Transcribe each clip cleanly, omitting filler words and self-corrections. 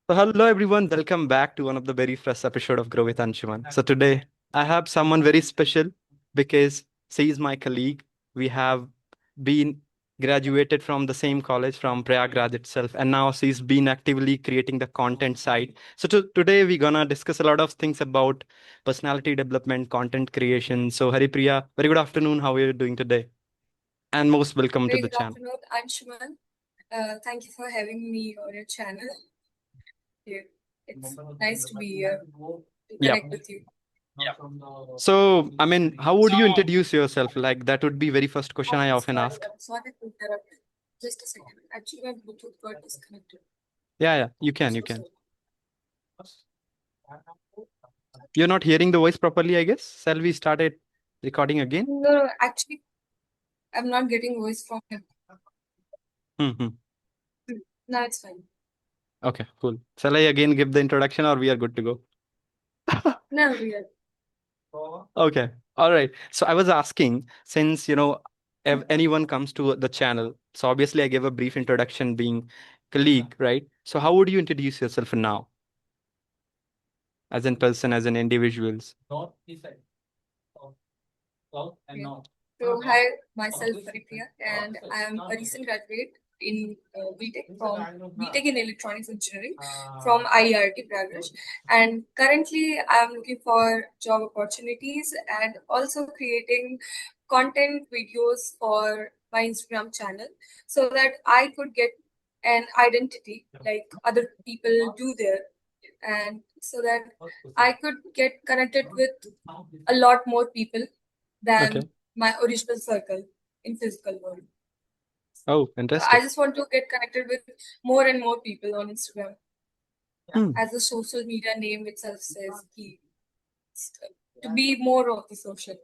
So hello everyone, welcome back to one of the very first episode of Grow with Anshuman. So today I have someone very special because she is my colleague. We have been graduated from the same college from Prayagraj itself, and now she's been actively creating the content side. So today we're gonna discuss a lot of things about personality development, content creation. So Haripriya, very good afternoon. How are you doing today? And most welcome to Very the good channel. afternoon, Anshuman. Thank you for having me on your channel. Yeah, it's nice to be here to Yeah. connect with you. So, I mean, how would you introduce yourself? Like, that would be very first question I often Sorry, ask. sorry to interrupt. Just a second. Actually, my Bluetooth got disconnected. Yeah, yeah, you I'm can, you so can. sorry. You're not hearing the voice properly, I guess. Shall we start it recording again? No, actually, I'm not getting voice from him. Mm-hmm. No, it's fine. Okay, cool. Shall I again give the introduction or we are good to go? No, we are. Okay. All right. So I was asking, since, if anyone comes to the channel, so obviously I gave a brief introduction being colleague, right? So how would you introduce yourself now, as in person, as in individuals? Yeah. So, hi, myself, Paripriya, and I am a recent graduate in BTech in Electronics Engineering from IERT Prayagraj. And currently, I am looking for job opportunities and also creating content videos for my Instagram channel so that I could get an identity like other people do there, and so that I could get connected with a lot more people than Okay. my original circle in physical world. Oh, I interesting. just want to get connected with more and more people on Instagram. Hmm. As the social media name itself says, to be more of the social.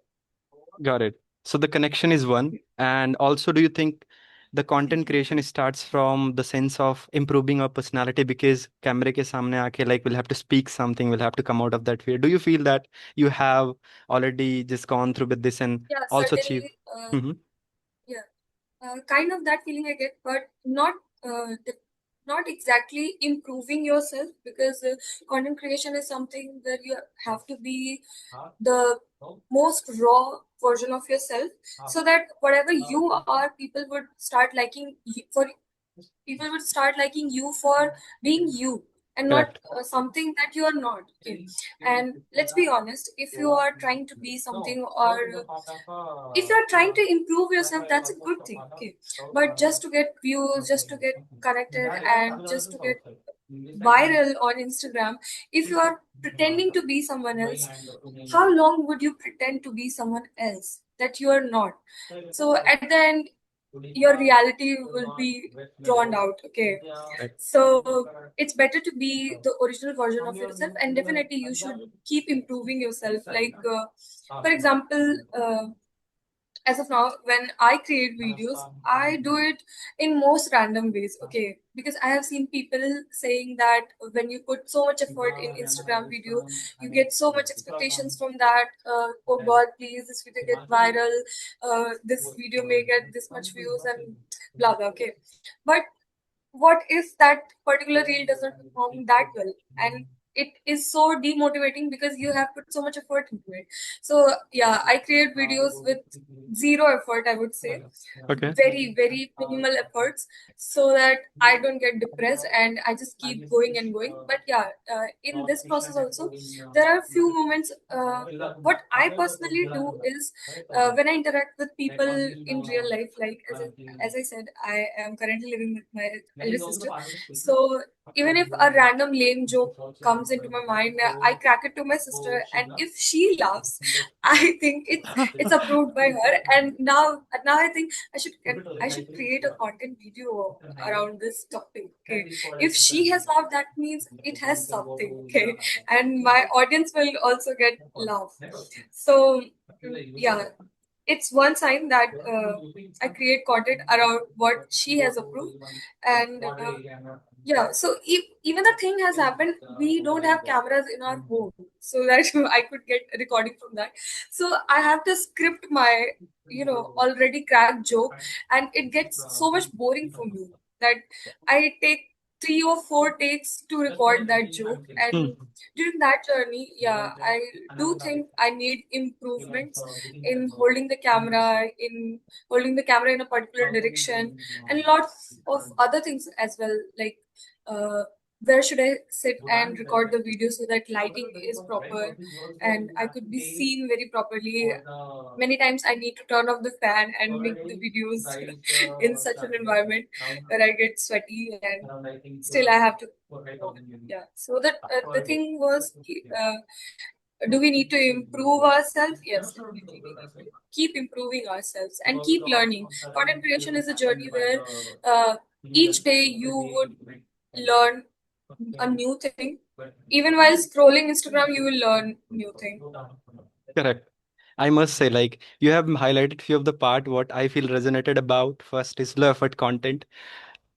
Got it. So the connection is one. And also, do you think the content creation starts from the sense of improving our personality because camera ke samne aake, like, we'll have to speak something, we'll have to come out of that fear. Do you feel that you have already just gone through with this and Yeah, also achieved? certainly. Mm-hmm. Yeah, kind of that feeling I get, but not exactly improving yourself because content creation is something that you have to be the most raw version of yourself, so that whatever you are, people would start liking you for being you and not Correct. something that you are not. Okay, and let's be honest, if you are trying to be something or if you're trying to improve yourself, that's a good thing. Okay, but just to get views, just to get connected, and just to get viral on Instagram, if you are pretending to be someone else, how long would you pretend to be someone else that you are not? So at the end, your reality will be drawn out. Okay, Right. so it's better to be the original version of yourself, and definitely you should keep improving yourself. Like, for example, as of now, when I create videos, I do it in most random ways. Okay, because I have seen people saying that when you put so much effort in Instagram video, you get so much expectations from that. Oh God, please, this video get viral. This video may get this much views and blah blah. Okay, but what if that particular reel doesn't perform that well, and it is so demotivating because you have put so much effort into it. So yeah, I create videos with zero effort, I would say, Okay. very minimal efforts, so that I don't get depressed and I just keep going and going. But yeah, in this process also, there are few moments. What I personally do is, when I interact with people in real life, like as I said, I am currently living with my elder sister. So even if a random lame joke comes into my mind, I crack it to my sister, and if she laughs, I think it's approved by her. And now I think I should create a content video around this topic. Okay, if she has laughed, that means it has something. Okay, and my audience will also get laugh. So yeah, it's one sign that I create content around what she has approved, and yeah. So if even the thing has happened, we don't have cameras in our home, so that I could get a recording from that. So I have to script my already cracked joke, and it gets so much boring for me that I take 3 or 4 takes to record that joke. And during that journey, yeah, I do think I need improvements in holding the camera in a particular direction, and lots of other things as well, like uh, where should I sit and record the video so that lighting is proper and I could be seen very properly. Many times I need to turn off the fan and make the videos in such an environment where I get sweaty, and still I have to. Yeah. So the thing was, do we need to improve ourselves? Yes, definitely. We need to keep improving ourselves and keep learning. Content creation is a journey where each day you would learn a new thing. Even while scrolling Instagram, you will learn new thing. Correct. I must say, like, you have highlighted few of the part what I feel resonated about. First is low effort content.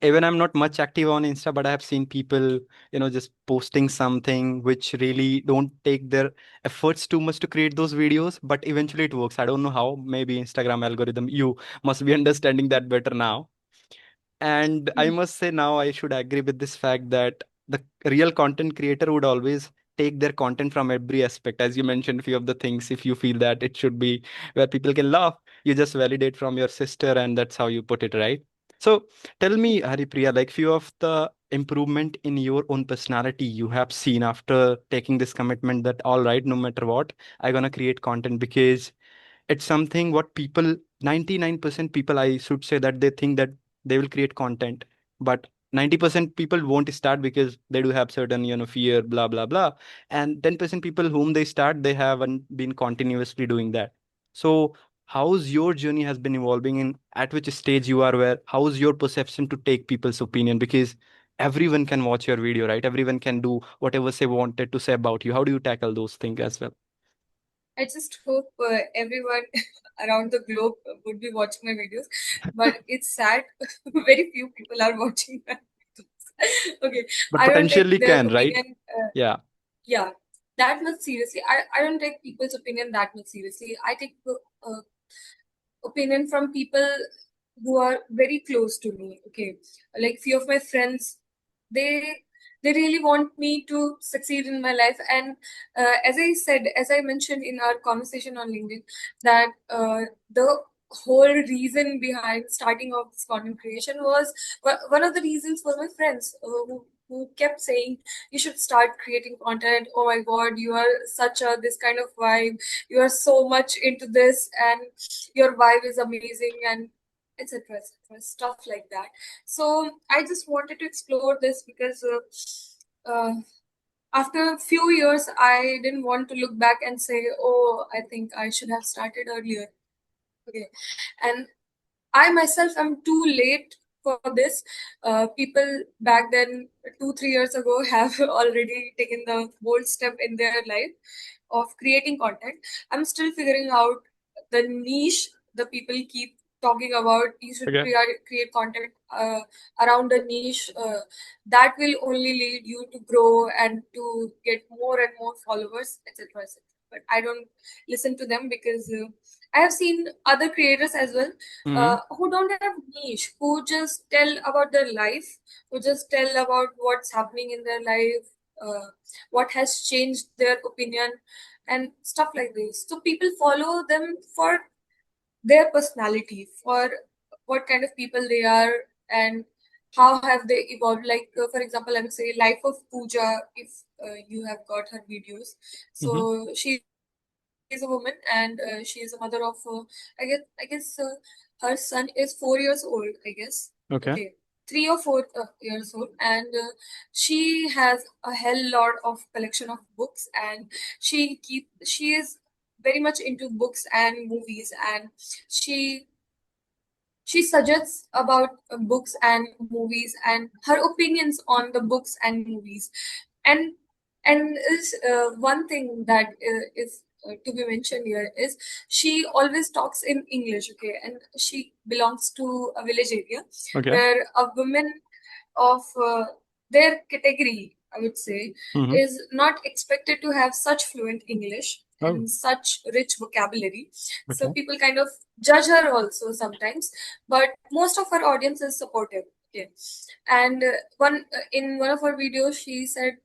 Even I'm not much active on Insta, but I have seen people, just posting something which really don't take their efforts too much to create those videos, but eventually it works. I don't know how. Maybe Instagram algorithm. You must be understanding that better now. And I must say now I should agree with this fact that the real content creator would always take their content from every aspect. As you mentioned, few of the things, if you feel that it should be where people can laugh, you just validate from your sister, and that's how you put it, right? So tell me, Haripriya, like few of the improvement in your own personality you have seen after taking this commitment that all right, no matter what, I'm gonna create content because it's something what people 99% people I should say that they think that they will create content, but 90% people won't start because they do have certain fear, blah blah blah, and 10% people whom they start they haven't been continuously doing that. So how's your journey has been evolving, in at which stage you are, where how's your perception to take people's opinion, because everyone can watch your video, right? Everyone can do whatever they wanted to say about you. How do you tackle those things as well? I just hope everyone around the globe would be watching my videos, but it's sad. Very few people are watching my videos. Okay, But I don't take potentially their can, right? opinion. Yeah. Yeah, that much seriously. I don't take people's opinion that much seriously. I take opinion from people who are very close to me. Okay, like few of my friends, they they really want me to succeed in my life. And as I mentioned in our conversation on LinkedIn, that the whole reason behind starting off this content creation was one of the reasons for my friends who kept saying you should start creating content. Oh my god, you are such a this kind of vibe, you are so much into this, and your vibe is amazing, and etc etc stuff like that. So I just wanted to explore this because after a few years I didn't want to look back and say, oh, I think I should have started earlier. Okay. And I myself am too late for this. People back then, 2 3 years ago, have already taken the bold step in their life of creating content. I'm still figuring out the niche the people keep talking about. You should Okay. create content around a niche that will only lead you to grow and to get more and more followers, etc. etc. But I don't listen to them because I have seen other creators as well Mm-hmm. who don't have niche, who just tell about their life, who just tell about what's happening in their life, what has changed their opinion, and stuff like this. So people follow them for their personality, for what kind of people they are, and how have they evolved. Like, for example, I would say Life of Pooja, if you have got her videos. Mm-hmm. So she is a woman, and she is a mother of I guess her son is 4 years old, I guess. Okay. Okay, 3 or 4 years old, and she has a hell lot of collection of books, and she is very much into books and movies, and she she suggests about books and movies and her opinions on the books and movies. And and is one thing that is to be mentioned here is she always talks in English. Okay, and she belongs to a village area Okay. where a woman of their category, I would say, Mm-hmm. is not expected to have such fluent English Oh, and such rich vocabulary. So okay. people kind of judge her also sometimes, but most of her audience is supportive. Okay. And in one of her videos, she said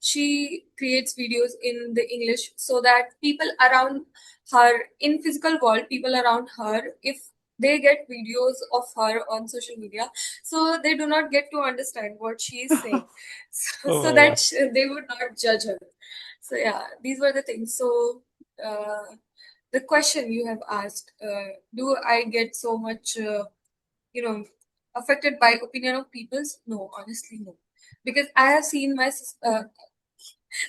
she creates videos in the English so that people around her in physical world, people around her, if they get videos of her on social media, so they do not get to understand what she is saying, so Oh, that they would not judge her. So yeah, these were the things. So the question you have asked, do I get so much, you know, affected by opinion of people's? No, honestly, no. Because I have seen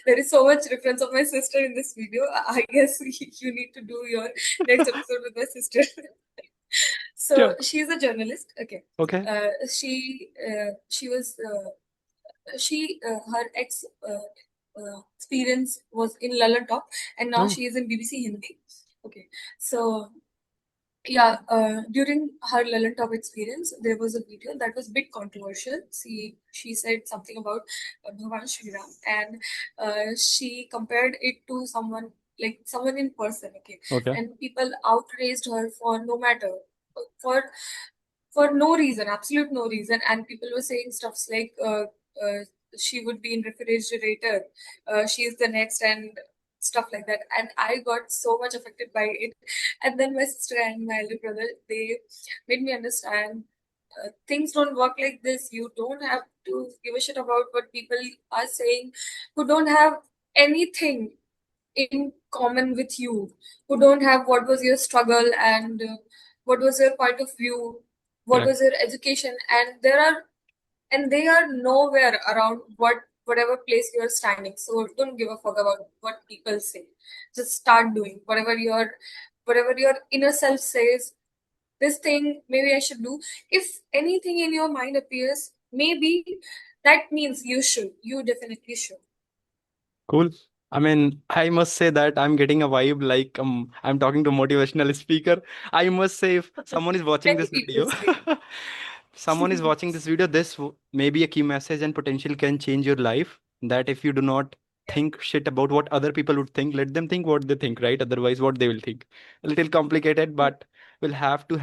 there is so much reference of my sister in this video. I guess you need to do your next episode with my sister. So sure. she's a journalist. Okay. Okay. She was her ex experience was in Lalan Top, and now Oh, she is in BBC Hindi. Okay, so yeah, during her Lalan Top experience, there was a video that was a bit controversial. She said something about Bhavan Shri Ram, and she compared it to someone in person. Okay, okay. and people outraged her for no matter for for no reason, absolute no reason, and people were saying stuffs like she would be in refrigerator, she is the next, and stuff like that. And I got so much affected by it. And then my sister and my elder brother, they made me understand things don't work like this. You don't have to give a shit about what people are saying who don't have anything in common with you, who don't have what was your struggle, and what was your point of view, what Correct. was your education, and they are nowhere around whatever place you are standing. So don't give a fuck about what people say. Just start doing whatever your inner self says. This thing maybe I should do. If anything in your mind appears, maybe that means you definitely should. Cool. I mean, I must say that I'm getting a vibe like I'm talking to a motivational speaker. I must say, if someone is watching Many this people video, say. someone is watching this video, may be a key message and potential can change your life. That if you do not Yeah. think shit about what other people would think, let them think what they think, right? Otherwise, what they will think. A little complicated, but we'll have to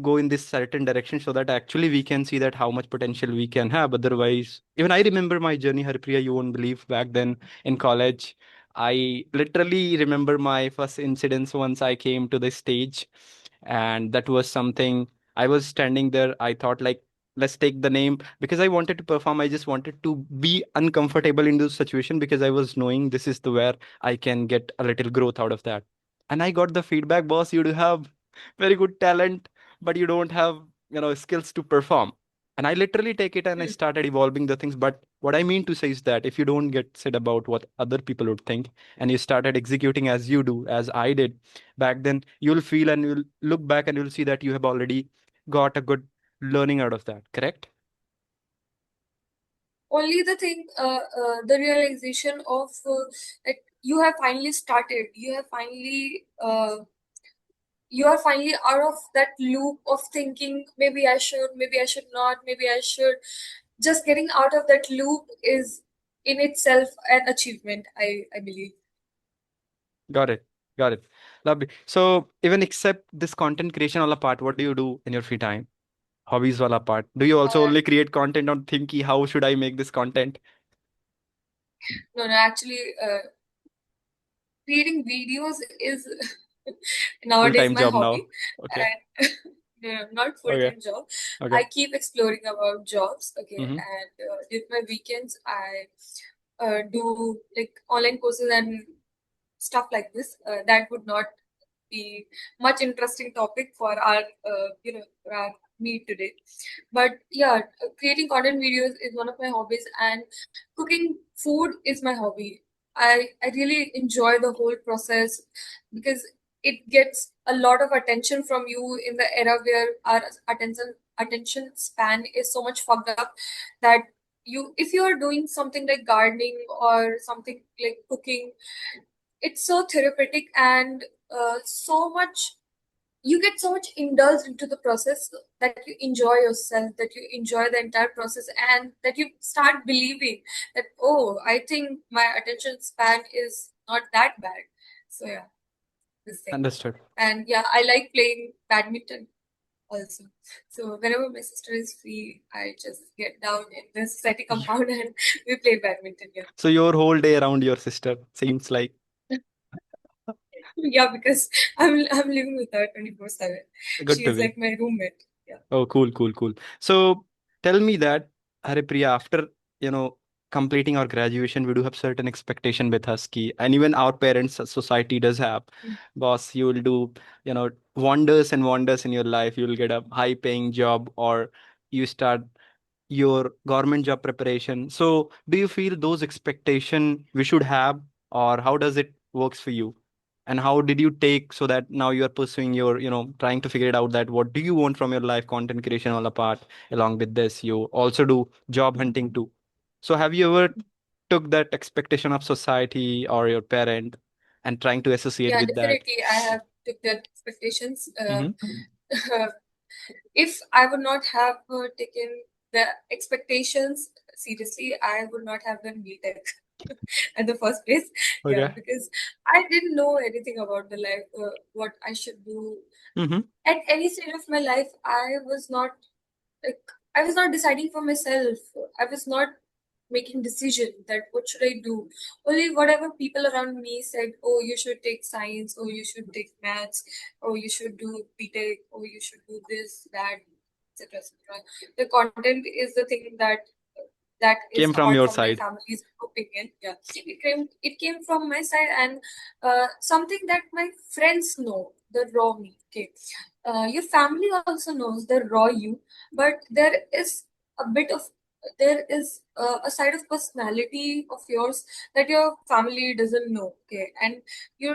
go in this certain direction so that actually we can see that how much potential we can have. Otherwise, even I remember my journey, Harpriya, you won't believe, back then in college. I literally remember my first incidents once I came to the stage, and that was something. I was standing there. I thought, like, let's take the name because I wanted to perform. I just wanted to be uncomfortable in this situation because I was knowing this is the where I can get a little growth out of that. And I got the feedback, boss, you do have very good talent, but you don't have, skills to perform. And I literally take it and I started evolving the things. But what I mean to say is that if you don't get said about what other people would think and you started executing as you do, as I did back then, you'll feel and you'll look back and you'll see that you have already got a good learning out of that, correct? Only the thing, the realization of like you have finally started, you are finally out of that loop of thinking maybe I should, maybe I should not, maybe I should. Just getting out of that loop is in itself an achievement, I believe. Got it. Got it. Lovely. So even except this content creation wala part, what do you do in your free time? Hobbies wala part. Do you also Uh, only create content on thinky how should I make this content? no, no, actually, creating videos is nowadays Full-time my job now. hobby, Okay. and no, not full Okay. time job. Okay. I keep exploring about jobs. Okay, Mm-hmm. and during my weekends, I do like online courses and stuff like this. That would not be much interesting topic for our for our meet today. But yeah, creating content videos is one of my hobbies, and cooking food is my hobby. I really enjoy the whole process because it gets a lot of attention from you in the era where our attention span is so much fucked up that if you are doing something like gardening or something like cooking, it's so therapeutic and so much you get so much indulged into the process that you enjoy yourself, that you enjoy the entire process, and that you start believing that, oh, I think my attention span is not that bad. So yeah, this thing. Understood. And yeah, I like playing badminton also. So whenever my sister is free, I just get down in the society compound and we play badminton. Yeah. So your whole day around your sister seems like. Yeah, because I'm living with her 24/7. Good She to is be. like my roommate. Yeah. Oh, cool, cool, cool. So tell me that, Haripriya, after, completing our graduation, we do have certain expectation with us, ki, and even our parents, society does have. Mm. Boss, you will do, wonders and wonders in your life. You will get a high paying job, or you start your government job preparation. So do you feel those expectation we should have, or how does it works for you? And how did you take so that now you are pursuing your, trying to figure it out, that what do you want from your life, content creation all apart, along with this you also do job hunting too. So have you ever took that expectation of society or your parent and trying to associate Yeah, with that? definitely. I have took that expectations. Mm-hmm. If I would not have taken the expectations seriously, I would not have done BTech at the first place. Yeah, Okay. because I didn't know anything about the life, what I should do. Mm-hmm. At any stage of my life, like I was not deciding for myself. I was not making decision that what should I do. Only whatever people around me said, oh, you should take science, or you should take maths, or you should do BTech, or you should do this, that, etc. etc. The content is the thing that is Came from apart your from my side. family's opinion. Yeah, it came from my side, and something that my friends know, the raw me. Okay, your family also knows the raw you, but a bit of there is a side of personality of yours that your family doesn't know. Okay, and you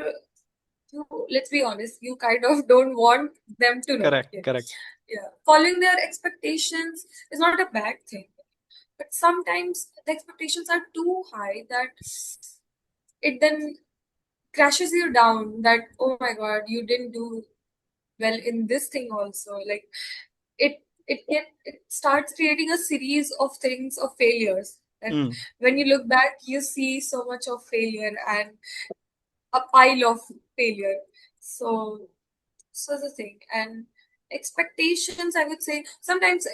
you let's be honest, you kind of don't want them to know. Correct, Okay, correct. yeah, following their expectations is not a bad thing, but sometimes the expectations are too high that it then crashes you down, that oh my god, you didn't do well in this thing also. Like it starts creating a series of things of failures, that Mm, when you look back you see so much of failure and a pile of failure. So so the thing, and expectations, I would say sometimes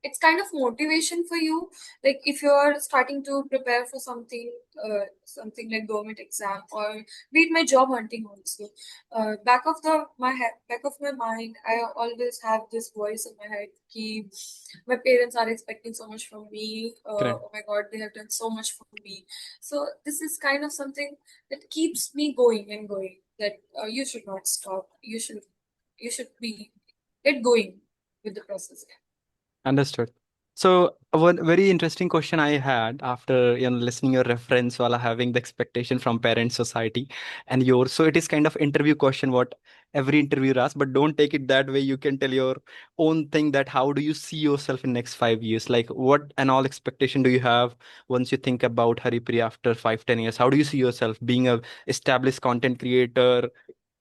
it's kind of motivation for you. Like if you're starting to prepare for something like government exam, or be it my job hunting also, back of my mind, I always have this voice in my head, ki my parents are expecting so much from me. correct. Oh my god, they have done so much for me. So this is kind of something that keeps me going and going, that you should not stop, you should be get going with the process. Understood. So one very interesting question I had after listening your reference while having the expectation from parent society and yours. So it is kind of interview question what every interviewer asks, but don't take it that way. You can tell your own thing, that how do you see yourself in next 5 years? Like what and all expectation do you have once you think about Haripriya after 5, 10 years? How do you see yourself being a established content creator,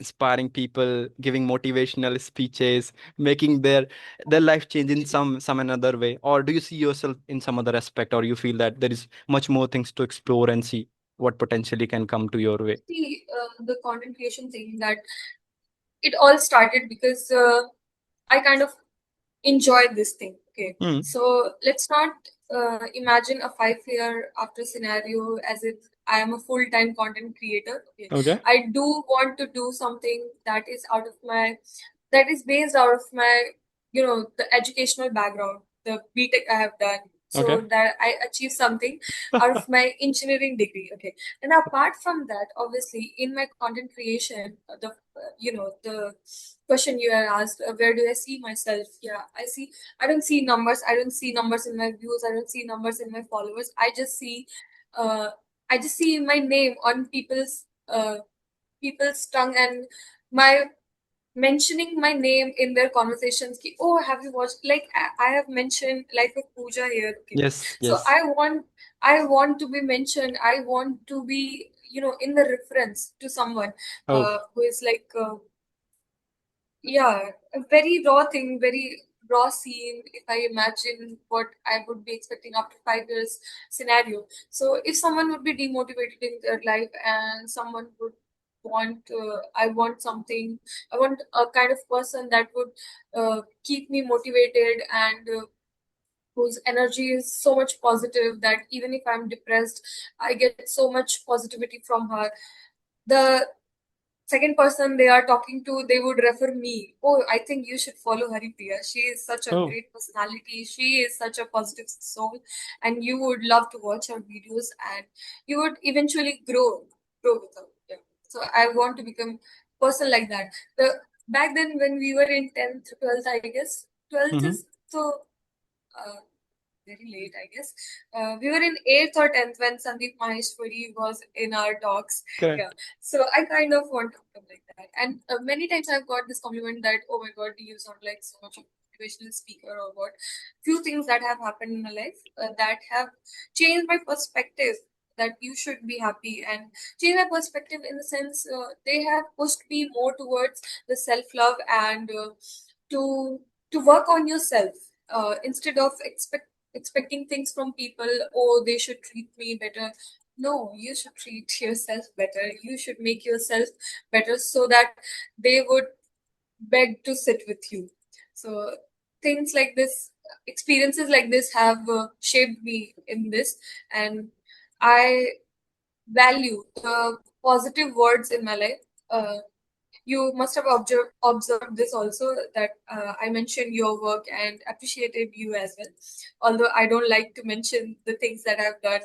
inspiring people, giving motivational speeches, making their life change in some another way? Or do you see yourself in some other aspect, or you feel that there is much more things to explore and see what potentially can come to your way? See, the content creation thing, that it all started because I kind of enjoy this thing. Okay, Hmm. so let's not imagine a 5 year after scenario as if I am a full time content creator. Okay, Okay. I do want to do something that is based out of my, the educational background, the BTech I have done, Okay. so that I achieve something out of my engineering degree. Okay, and apart from that, obviously, in my content creation, the question you had asked, where do I see myself? Yeah, I don't see numbers. I don't see numbers in my views. I don't see numbers in my followers. Uh, I just see my name on people's tongue, and my mentioning my name in their conversations. Ki, oh, have you watched? Like I have mentioned Life of Pooja here. Okay, Yes, so yes. I want to be mentioned. I want to be, in the reference to someone Oh, who is like. Yeah, a very raw thing, very raw scene. If I imagine what I would be expecting after 5 years scenario. So if someone would be demotivated in their life, and someone would want something. I want a kind of person that would keep me motivated and whose energy is so much positive that even if I'm depressed, I get so much positivity from her. The second person they are talking to, they would refer me. Oh, I think you should follow Haripriya. She is such a Oh, great personality. She is such a positive soul, and you would love to watch her videos, and you would eventually grow with her. Yeah. So I want to become a person like that. The back then when we were in 10th, 12th, I guess 12th mm-hmm. is so. Uh, very late, I guess. We were in 8th or 10th when Sandeep Maheshwari was in our talks. Yeah. Correct. So I kind of want to become like that. And many times I've got this compliment that, oh my God, you sound like so much of a motivational speaker or what. Few things that have happened in my life that have changed my perspective that you should be happy and change my perspective in the sense they have pushed me more towards the self-love and to work on yourself instead of expecting things from people. Oh, they should treat me better. No, you should treat yourself better. You should make yourself better so that they would beg to sit with you. So things like this, experiences like this have shaped me in this, and I value the positive words in my life. You must have observed this also that I mentioned your work and appreciated you as well. Although I don't like to mention the things that I've done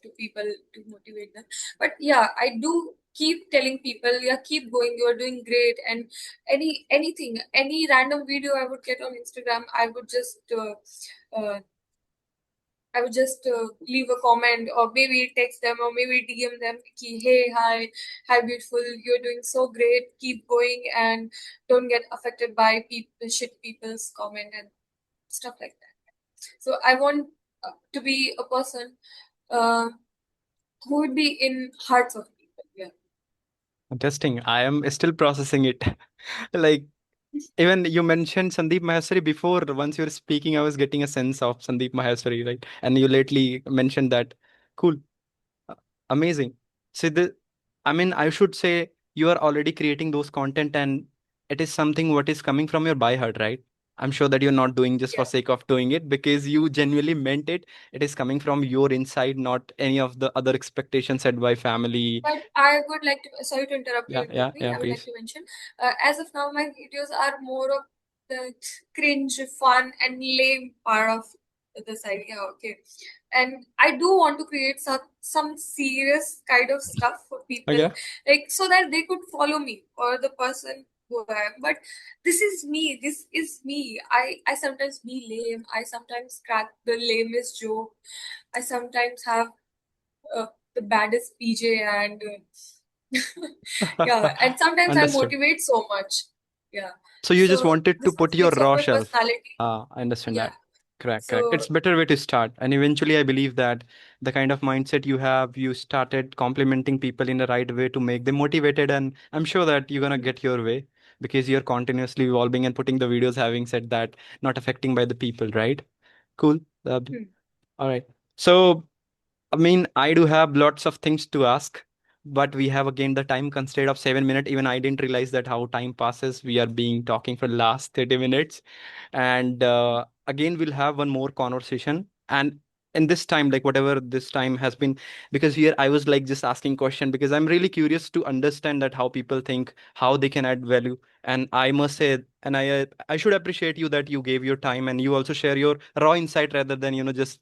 to people to motivate them, but yeah, I do keep telling people, yeah, keep going. You're doing great. And anything, any random video I would get on Instagram, uh, I would just leave a comment or maybe text them or maybe DM them, ki, hey, hi, beautiful, you're doing so great, keep going and don't get affected by shit people's comment and stuff like that. So I want to be a person uh, who would be in hearts of people. Yeah. Interesting. I am still processing it. Like, even you mentioned Sandeep Maheshwari before. Once you were speaking, I was getting a sense of Sandeep Maheshwari, right? And you lately mentioned that. Cool. Uh, Amazing. So I mean, I should say you are already creating those content and it is something what is coming from your by heart, right? I'm sure that you're not doing just for Yeah. sake of doing it because you genuinely meant it. It is coming from your inside, not any of the other expectations set by family. But I would like to, sorry to interrupt you Yeah, in yeah, between. yeah, I would like please. to mention, as of now, my videos are more of the cringe, fun, and lame part of this idea. Okay, and I do want to create some serious kind of stuff for people, Okay. like so that they could follow me or the person who I am. But this is me. This is me. I sometimes be lame. I sometimes crack the lamest joke. I sometimes have uh, the baddest PJ and yeah, and sometimes I Understood. motivate so much. Yeah. So you just So wanted to this put is your mix of raw my self. personality. I understand Yeah. that. Correct, correct. So It's better way to start. And eventually I believe that the kind of mindset you have, you started complimenting people in the right way to make them motivated. And I'm sure that you're gonna get your way because you're continuously evolving and putting the videos having said that, not affecting by the people, right? Cool. hmm, All right. So I mean, I do have lots of things to ask, but we have again the time constraint of 7 minutes. Even I didn't realize that how time passes. We are being talking for the last 30 minutes. And again, we'll have one more conversation. And in this time, like whatever this time has been, because here I was like just asking question because I'm really curious to understand that how people think, how they can add value. And I must say, and I should appreciate you that you gave your time and you also share your raw insight rather than just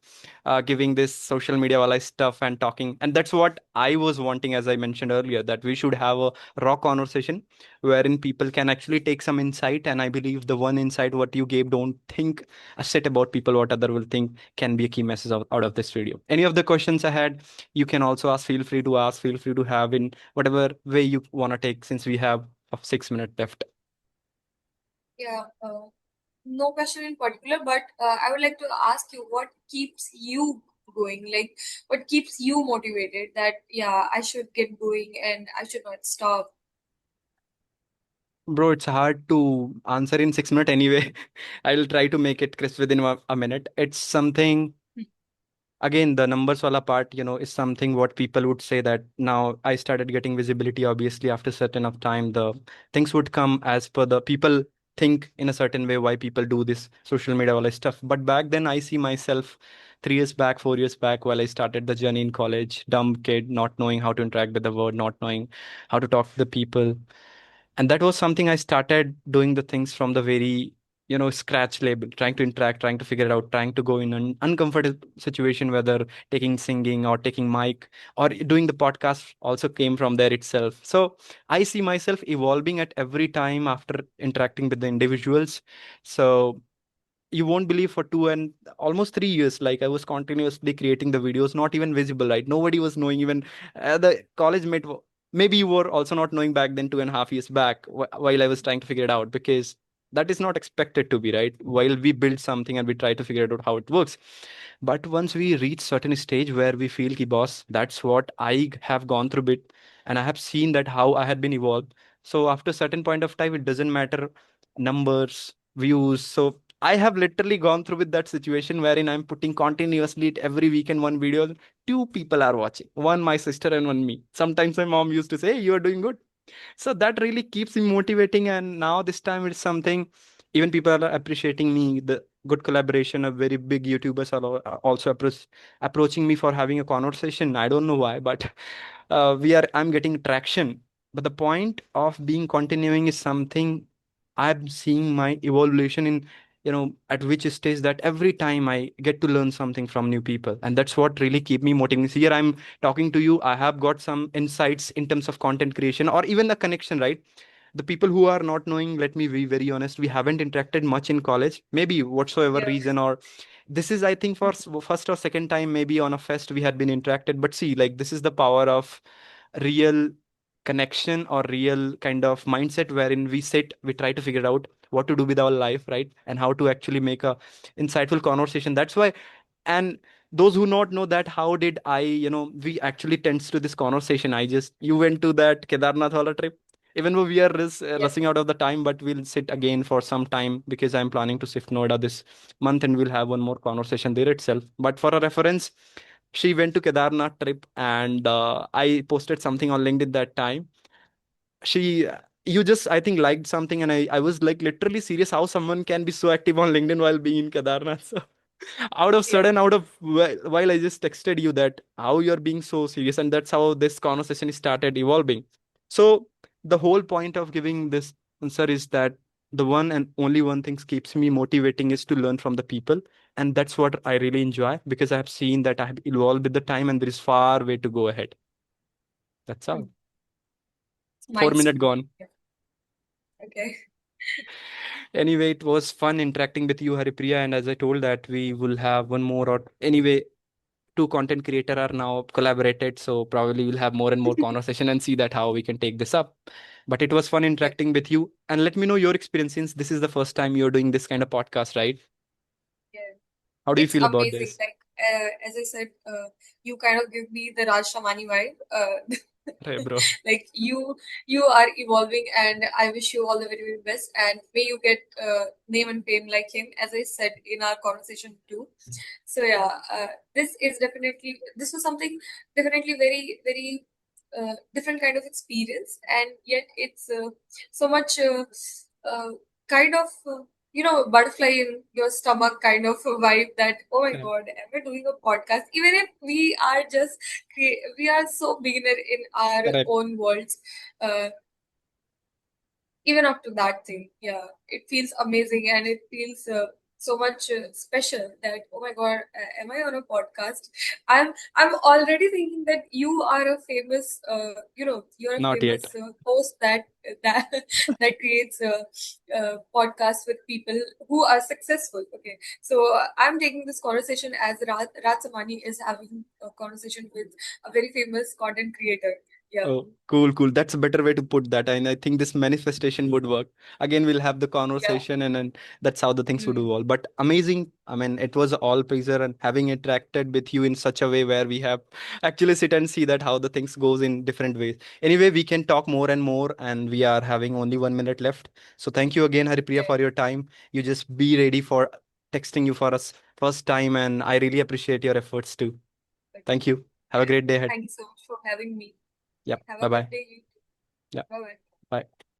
giving this social media wala stuff and talking. And that's what I was wanting, as I mentioned earlier, that we should have a raw conversation wherein people can actually take some insight. And I believe the one insight what you gave, don't think a set about people what other will think, can be a key message out of this video. Any of the questions I had, you can also ask. Feel free to ask. Feel free to have in whatever way you want to take, since we have 6 minutes left. yeah, no question in particular, but I would like to ask you what keeps you going? Like what keeps you motivated that yeah, I should get going and I should not stop. Bro, it's hard to answer in 6 minutes anyway. I'll try to make it crisp within a minute. It's something again, the numbers wala part, is something what people would say that now I started getting visibility. Obviously, after certain of time, the things would come as per the people think in a certain way why people do this social media all this stuff. But back then, I see myself 3 years back, 4 years back, while I started the journey in college, dumb kid, not knowing how to interact with the world, not knowing how to talk to the people. And that was something I started doing the things from the very scratch label, trying to interact, trying to figure it out, trying to go in an uncomfortable situation, whether taking singing or taking mic or doing the podcast also came from there itself. So I see myself evolving at every time after interacting with the individuals. So you won't believe, for 2 and almost 3 years, like I was continuously creating the videos, not even visible, right? Nobody was knowing, even the college mate. Maybe you were also not knowing back then, 2.5 years back, while I was trying to figure it out, because that is not expected to be right while we build something and we try to figure out how it works. But once we reach certain stage where we feel ki boss, that's what I have gone through bit, and I have seen that how I had been evolved. So after certain point of time, it doesn't matter numbers, views. So I have literally gone through with that situation wherein I'm putting continuously every weekend one video. Two people are watching, one my sister and one me. Sometimes my mom used to say, hey, you are doing good. So that really keeps me motivating. And now this time it's something, even people are appreciating me, the good collaboration of very big YouTubers are also approaching me for having a conversation. I don't know why, but I'm getting traction. But the point of being continuing is something I'm seeing my evolution in, at which stage that every time I get to learn something from new people. And that's what really keep me motivating. So here I'm talking to you, I have got some insights in terms of content creation or even the connection, right? The people who are not knowing, let me be very honest, we haven't interacted much in college, maybe whatsoever Yeah. reason, or this is, I think, for first or second time maybe on a fest we had been interacted. But see, like, this is the power of real connection or real kind of mindset wherein we sit, we try to figure out what to do with our life, right? And how to actually make a insightful conversation. That's why. And those who not know that, how did I, we actually tends to this conversation, I just, you went to that Kedarnath Hala trip, even though we are Yeah. rushing out of the time, but we'll sit again for some time because I'm planning to shift Noida this month and we'll have one more conversation there itself. But for a reference, she went to Kedarnath trip, and I posted something on LinkedIn that time. She You just, I think, liked something, and I was like literally serious how someone can be so active on LinkedIn while being in Kedarnath. So out of Yeah. sudden, while I just texted you that how you're being so serious, and that's how this conversation started evolving. So the whole point of giving this answer is that the one and only one thing keeps me motivating is to learn from the people, and that's what I really enjoy because I have seen that I have evolved with the time, and there is far way to go ahead. That's Hmm. all. It's 4 minute milestone. gone. Yeah. Okay. Anyway, it was fun interacting with you, Haripriya, and as I told that we will have one more, or anyway, two content creator are now collaborated, so probably we'll have more and more conversation and see that how we can take this up. But it was fun Yeah. interacting with you, and let me know your experience, since this is the first time you're doing this kind of podcast, right? Yeah. How do you It's feel about amazing. this? Like as I said, you kind of give me the Raj Shamani vibe. Hey, bro. Like you are evolving, and I wish you all the very, very best. And may you get name and fame like him, as I said in our conversation too. So yeah, this was something definitely very, very different kind of experience, and yet it's so much kind of butterfly in your stomach kind of a vibe that, oh my Correct. god, am I doing a podcast? Even if we are just we are so beginner in our Correct. own worlds, uh, even up to that thing, yeah, it feels amazing, and it feels so much special that, oh my god, am I on a podcast? I'm already thinking that you are a famous you're a Not yet. famous host that that creates podcasts with people who are successful. Okay, so I'm taking this conversation as Raj Samani is having a conversation with a very famous content creator. Yeah. Oh, cool, cool. That's a better way to put that. And I think this manifestation would work. Again, we'll have the Yeah. conversation, and then that's how the things would Hmm. evolve. But amazing. I mean, it was all pleasure and having interacted with you in such a way where we have actually sit and see that how the things goes in different ways. Anyway, we can talk more and more, and we are having only 1 minute left. So thank you again, Haripriya, Yeah. for your time. You just be ready for texting you for us first time, and I really appreciate your efforts too. Thank you. Have a great day ahead. Thank you so much for having me. Yep. Have a Bye bye. good day. Yeah. Bye bye. Bye.